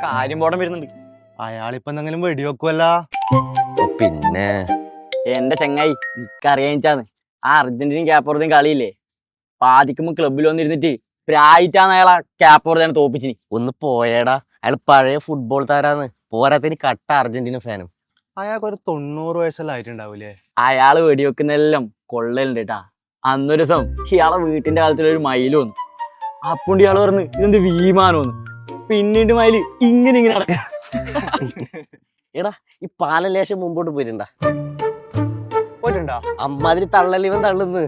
കാര്യം പോടം വരുന്നുണ്ട്. അയാളിപ്പോ എന്തെങ്കിലും വെടിവെക്കുവല്ല. പിന്നെ എന്റെ ചെങ്ങായി എനിക്കറിയാച്ചാന്ന് ആ അർജന്റീനയും ക്യാപ്പുറത്തേയും കളിയില്ലേ, പാതിക്കുമ്പോ ക്ലബിൽ വന്നിരുന്നിട്ട് പ്രായിട്ടാണ് അയാളെ ക്യാപ്പുറത്താണ് തോപ്പിച്ചിന്. ഒന്ന് പോയേടാ, അയാൾ പഴയ ഫുട്ബോൾ താരാന്ന്. പോരാത്തിന് കട്ട അർജന്റീന ഫാനും. അയാൾക്ക് ഒരു 90 വയസ്സെല്ലാം ആയിട്ടുണ്ടാവൂലേ? അയാള് വെടിവെക്കുന്നെല്ലാം കൊള്ളലുണ്ട് കേട്ടാ. അന്നൊരു ദിവസം ഇയാളെ വീട്ടിന്റെ കാലത്തിലൊരു മയില് വന്നു. അപ്പുണ്ട് ഇയാള് പറഞ്ഞു ഇതെന്ത് വിമാനോന്ന്. പിന്നീട് മയില് ഇങ്ങനെ നടക്ക. എടാ ഈ പാലലേശം മുമ്പോട്ട് പോയിട്ടുണ്ടാ? പോയിട്ടുണ്ടാ? അമ്മാതിരി തള്ളല് ഇവൻ തള്ളുന്ന്.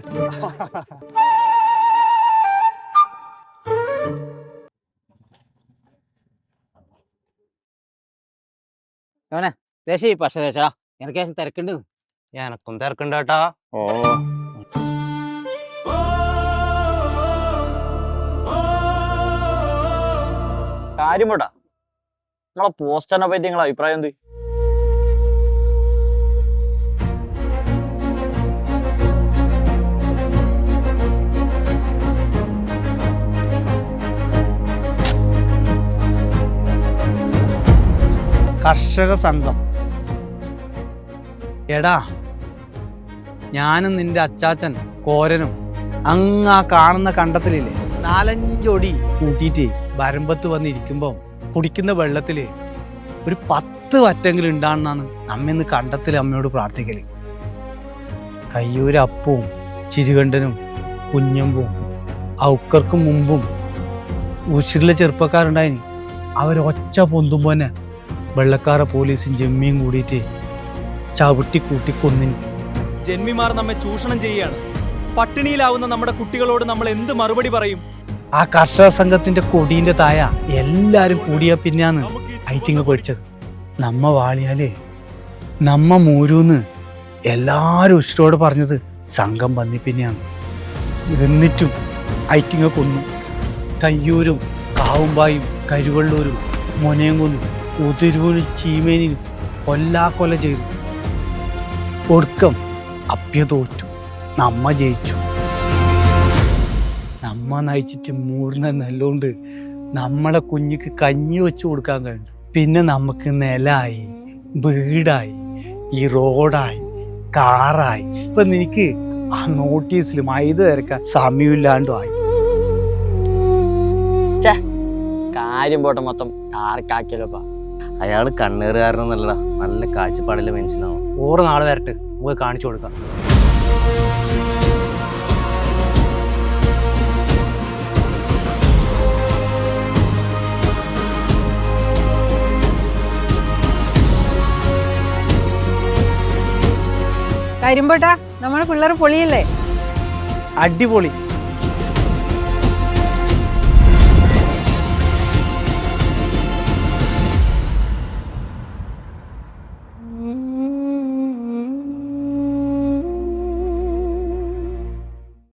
അവനെ ദേശീയ പക്ഷേ ദേശാ എനിക്ക് ശേഷം തിരക്കുണ്ട്. എനക്കും തിരക്കുണ്ടാട്ടാ. ഓ കാര്യം പോട്ടാ, നമ്മളെ പോസ്റ്ററിനെ പറ്റി നിങ്ങളെ അഭിപ്രായം എന്ത്? കർഷക സംഘം. എടാ, ഞാനും നിന്റെ അച്ചാച്ചൻ കോരനും അങ്ങ് ആ കാണുന്ന കണ്ടത്തിലില്ലേ 4-5 ഒടി കൂട്ടിയിട്ട് വരമ്പത്ത് വന്നിരിക്കുമ്പം കുടിക്കുന്ന വെള്ളത്തില് ഒരു 10 വറ്റെങ്കിലും ഉണ്ടാണെന്നാണ് നമ്മിന്ന് കണ്ടത്തിൽ അമ്മയോട് പ്രാർത്ഥിക്കല്. കയ്യൂര് അപ്പവും ചിരുകണ്ടനും കുഞ്ഞമ്പും ഔക്കർക്കും മുമ്പും ഉശിരിലെ ചെറുപ്പക്കാരുണ്ടായിന്. അവരൊച്ച പൊന്തുമ്പോ തന്നെ വെള്ളക്കാര പോലീസും ജമ്മിയും കൂടിയിട്ട് ചവിട്ടി കൂട്ടി കൊന്നിന്. ജന്മിമാർ നമ്മെ ചൂഷണം ചെയ്യുകയാണ്. പട്ടിണിയിലാവുന്ന നമ്മുടെ കുട്ടികളോട് നമ്മൾ എന്ത് മറുപടി പറയും? ആ കർഷക സംഘത്തിന്റെ കൊടീന്റെ തായ എല്ലാരും കൂടിയാ പിന്നെയാണ് ഐറ്റിങ് പഠിച്ചത്. നമ്മ വാളിയാലേ നമ്മ മൂരൂന്ന് എല്ലാരും ഉഷിരോട് പറഞ്ഞത് സംഘം പന്നി പിന്നെയാണ്. എന്നിട്ടും ഐറ്റിങ് കൊന്നു. കയ്യൂരും കാവുമ്പായും കരുവള്ളൂരും മൊനയംകുന്നും ഉതിരൂരും ചീമേനിയും കൊല്ലാക്കൊല ചെയ്തു. ഒടുക്കം അപ്യ തോറ്റു, നമ്മ ജയിച്ചു. നമ്മ നയിച്ചിട്ട് മൂർന്ന നെല്ലോണ്ട് നമ്മളെ കുഞ്ഞിക്ക് കഞ്ഞി വെച്ചു കൊടുക്കാൻ കഴിഞ്ഞു. പിന്നെ നമുക്ക് നിലായി, വീടായി, ഈ റോഡായി, കാറായി. ഇപ്പൊ നിനക്ക് ആ നോട്ടീസിൽ മൈദ തിരക്കാൻ സമയമില്ലാണ്ടുമായി. കാര്യം പോട്ടെ, മൊത്തം ടാർക്കാക്കിയല്ലോപ്പാ. അയാള് കണ്ണേറുകാരനൊന്നല്ലടാ, നല്ല കാഴ്ചപ്പാടില്ല മനുഷ്യനാവും. ഓറ് നാളെ വരട്ടെ, നമുക്ക് കാണിച്ചു കൊടുക്കാം. കരിമ്പോട്ടാ, നമ്മുടെ പിള്ളേർ പൊളിയല്ലേ? അടിപൊളി.